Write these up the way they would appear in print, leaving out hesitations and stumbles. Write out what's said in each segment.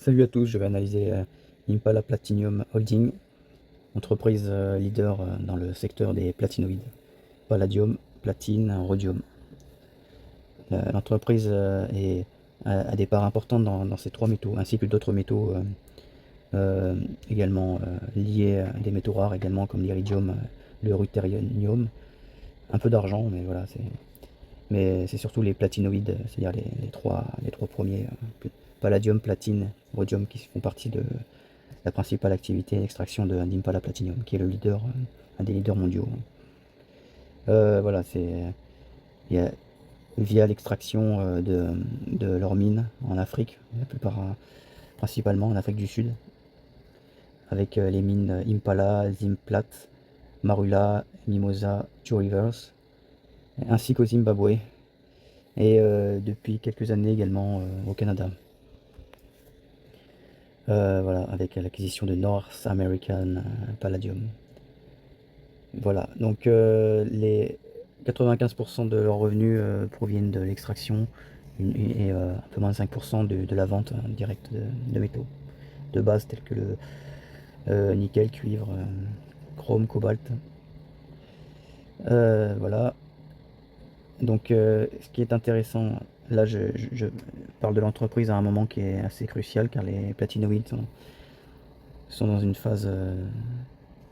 Salut à tous, je vais analyser Impala Platinum Holding, entreprise leader dans le secteur des platinoïdes, palladium, platine, rhodium. L'entreprise a des parts importantes dans ces trois métaux, ainsi que d'autres métaux également liés à des métaux rares, également comme l'iridium, le ruthérium, un peu d'argent, mais voilà, c'est surtout les platinoïdes, c'est-à-dire les trois premiers, palladium, platine, rhodium, qui font partie de la principale activité d'extraction de d'Impala Platinum, qui est le leader, un des leaders mondiaux. Voilà, il y a, via l'extraction de leurs mines en Afrique, la plupart principalement en Afrique du Sud, avec les mines Impala, Zimplat, Marula, Mimosa, Two Rivers, ainsi qu'au Zimbabwe, et depuis quelques années également au Canada. Voilà, avec l'acquisition de North American Palladium. Voilà, donc les 95% de leurs revenus proviennent de l'extraction et un peu moins de 5% de la vente directe de métaux de base tels que le nickel, cuivre, chrome, cobalt. Voilà, donc ce qui est intéressant, là je parle de l'entreprise à un moment qui est assez crucial car les platinoïdes sont dans une phase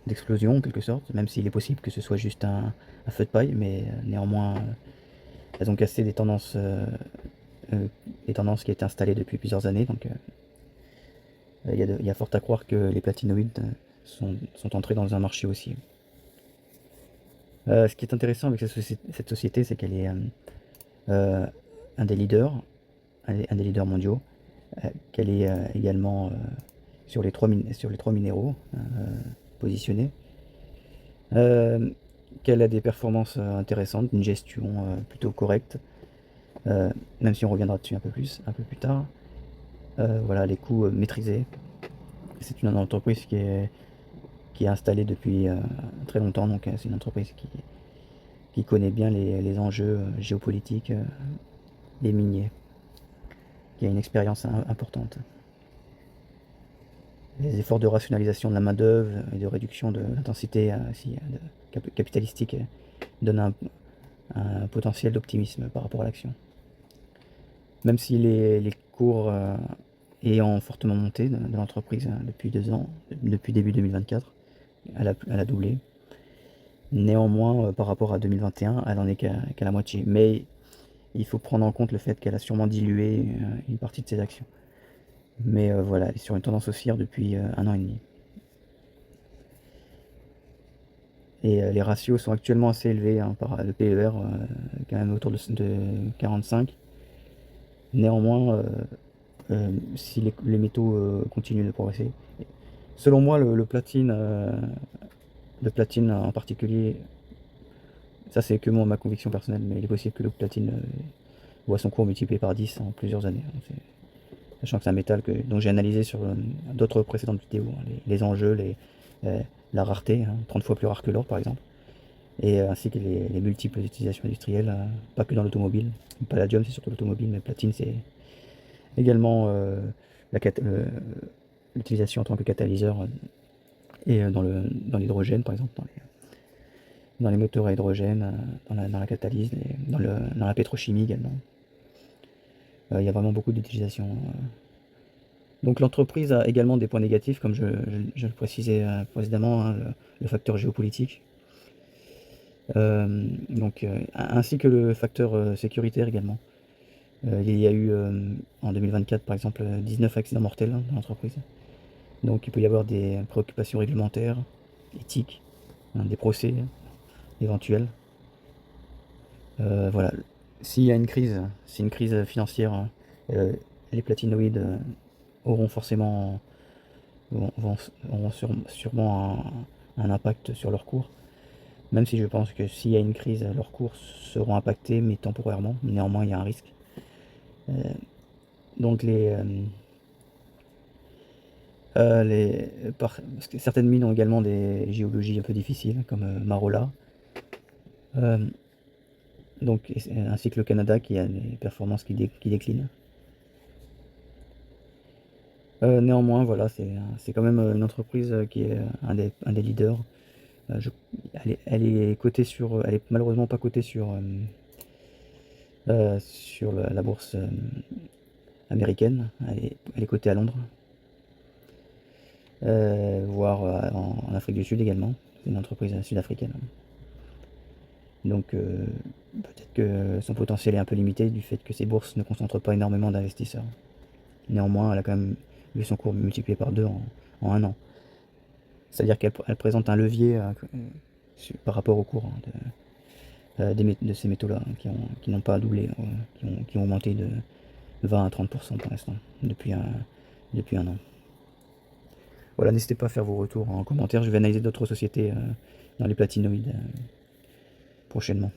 d'explosion en quelque sorte, même s'il est possible que ce soit juste un feu de paille, mais néanmoins elles ont cassé des tendances qui étaient installées depuis plusieurs années, donc il y a fort à croire que les platinoïdes sont entrés dans un marché aussi. Ce qui est intéressant avec cette société, c'est qu'elle est euh, un des leaders, un des leaders mondiaux, qu'elle est également sur les trois minéraux positionnés, euh, qu'elle a des performances intéressantes, une gestion plutôt correcte, même si on reviendra dessus un peu plus tard. Voilà, les coûts maîtrisés. C'est une entreprise qui est installée depuis très longtemps, donc c'est une entreprise qui connaît bien les enjeux géopolitiques des miniers, qui a une expérience importante. Les efforts de rationalisation de la main-d'œuvre et de réduction de l'intensité capitalistique donnent un potentiel d'optimisme par rapport à l'action. Même si les cours ayant fortement monté de l'entreprise depuis 2 ans, depuis début 2024, elle a doublé. Néanmoins, par rapport à 2021, elle en est qu'à la moitié. Mais il faut prendre en compte le fait qu'elle a sûrement dilué une partie de ses actions. Mais voilà, elle est sur une tendance haussière depuis 1 an et demi. Et les ratios sont actuellement assez élevés, hein, par le PER, quand même autour de 45. Néanmoins, si les métaux continuent de progresser, selon moi, le platine en particulier, ça c'est que ma conviction personnelle, mais il est possible que le platine voit son cours multiplié par 10 en plusieurs années, hein. Sachant que c'est un métal dont j'ai analysé sur d'autres précédentes vidéos, hein, les enjeux, euh, la rareté, hein, 30 fois plus rare que l'or par exemple, et ainsi que les multiples utilisations industrielles, pas que dans l'automobile. Palladium c'est surtout l'automobile, mais platine c'est également la l'utilisation en tant que catalyseur et dans l'hydrogène par exemple, dans les moteurs à hydrogène, dans la catalyse, dans la pétrochimie également. Il y a vraiment beaucoup d'utilisations. Donc l'entreprise a également des points négatifs, comme je le précisais précédemment, hein, le facteur géopolitique, ainsi que le facteur sécuritaire également. Il y a eu en 2024 par exemple 19 accidents mortels dans l'entreprise. Donc il peut y avoir des préoccupations réglementaires, éthiques, hein, des procès éventuels. Voilà. S'il y a une crise, si une crise financière, les platinoïdes auront forcément auront sûrement un impact sur leur cours. Même si je pense que s'il y a une crise, leurs cours seront impactés, mais temporairement. Néanmoins, il y a un risque. Euh, donc parce que certaines mines ont également des géologies un peu difficiles, comme Marola. Euh, ainsi que le Canada qui a des performances qui déclinent. Néanmoins, voilà, c'est quand même une entreprise qui est un des leaders. Elle est cotée sur, elle est malheureusement pas cotée sur la bourse américaine. Elle est cotée à Londres, voire en Afrique du Sud également. C'est une entreprise sud-africaine. Donc peut-être que son potentiel est un peu limité du fait que ces bourses ne concentrent pas énormément d'investisseurs. Néanmoins, elle a quand même vu son cours multiplié par 2 en un an. C'est-à-dire qu'elle présente un levier par rapport au cours de ces métaux-là, qui n'ont pas doublé, qui ont augmenté de 20 à 30% pour l'instant, depuis un an. Voilà, n'hésitez pas à faire vos retours en commentaire. Je vais analyser d'autres sociétés dans les platinoïdes prochainement.